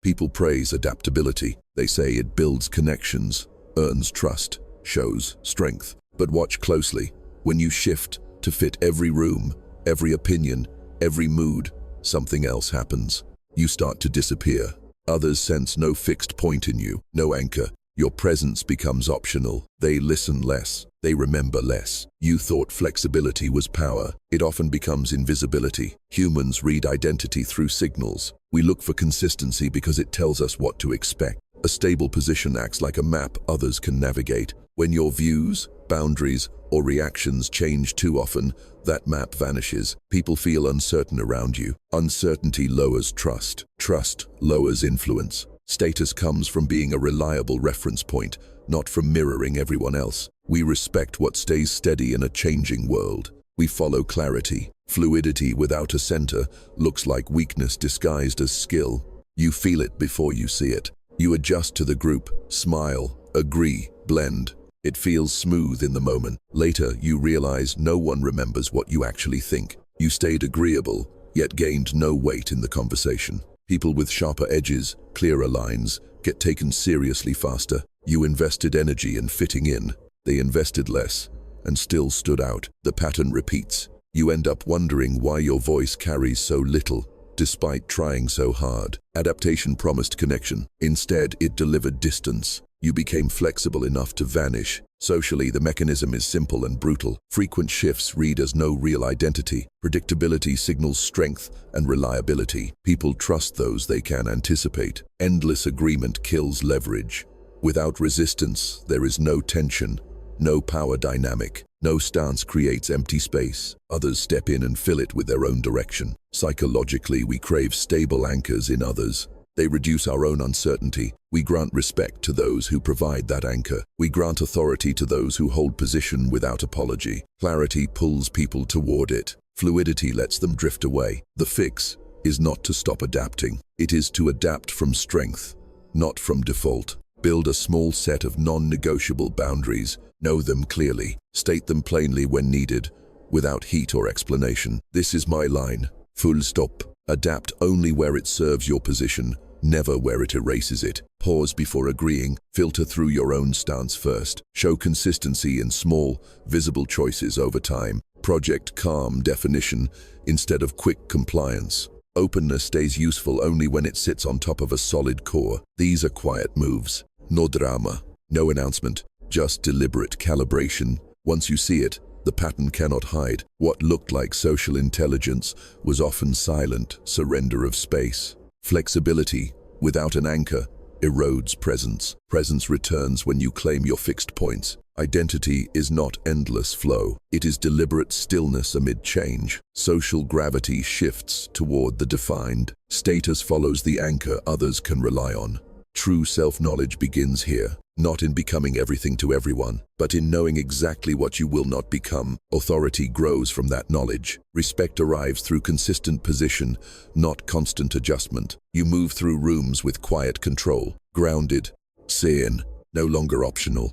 People praise adaptability. They say it builds connections, earns trust, shows strength. But watch closely. When you shift to fit every room, every opinion, every mood, something else happens. You start to disappear. Others sense no fixed point in you, no anchor. Your presence becomes optional. They listen less. They remember less. You thought flexibility was power. It often becomes invisibility. Humans read identity through signals. We look for consistency because it tells us what to expect. A stable position acts like a map others can navigate. When your views, boundaries, or reactions change too often, that map vanishes. People feel uncertain around you. Uncertainty lowers trust. Trust lowers influence. Status comes from being a reliable reference point, not from mirroring everyone else. We respect what stays steady in a changing world. We follow clarity. Fluidity without a center looks like weakness disguised as skill. You feel it before you see it. You adjust to the group, smile, agree, blend. It feels smooth in the moment. Later, you realize no one remembers what you actually think. You stayed agreeable, yet gained no weight in the conversation. People with sharper edges, clearer lines, get taken seriously faster. You invested energy in fitting in. They invested less, and still stood out. The pattern repeats. You end up wondering why your voice carries so little, despite trying so hard. Adaptation promised connection. Instead, it delivered distance. You became flexible enough to vanish. Socially, the mechanism is simple and brutal. Frequent shifts read as no real identity. Predictability signals strength and reliability. People trust those they can anticipate. Endless agreement kills leverage. Without resistance, there is no tension, no power dynamic. No stance creates empty space. Others step in and fill it with their own direction. Psychologically, we crave stable anchors in others. They reduce our own uncertainty. We grant respect to those who provide that anchor. We grant authority to those who hold position without apology. Clarity pulls people toward it. Fluidity lets them drift away. The fix is not to stop adapting. It is to adapt from strength, not from default. Build a small set of non-negotiable boundaries. Know them clearly. State them plainly when needed, without heat or explanation. This is my line. Full stop. Adapt only where it serves your position, never where it erases it. Pause before agreeing. Filter through your own stance first. Show consistency in small, visible choices over time. Project calm definition instead of quick compliance. Openness stays useful only when it sits on top of a solid core. These are quiet moves. No drama, no announcement, just deliberate calibration. Once you see it, the pattern cannot hide. What looked like social intelligence was often silent surrender of space. Flexibility, without an anchor, erodes presence. Presence returns when you claim your fixed points. Identity is not endless flow. It is deliberate stillness amid change. Social gravity shifts toward the defined. Status follows the anchor others can rely on. True self-knowledge begins here, not in becoming everything to everyone, but in knowing exactly what you will not become. Authority grows from that knowledge. Respect arrives through consistent position, not constant adjustment. You move through rooms with quiet control, grounded, seen, no longer optional.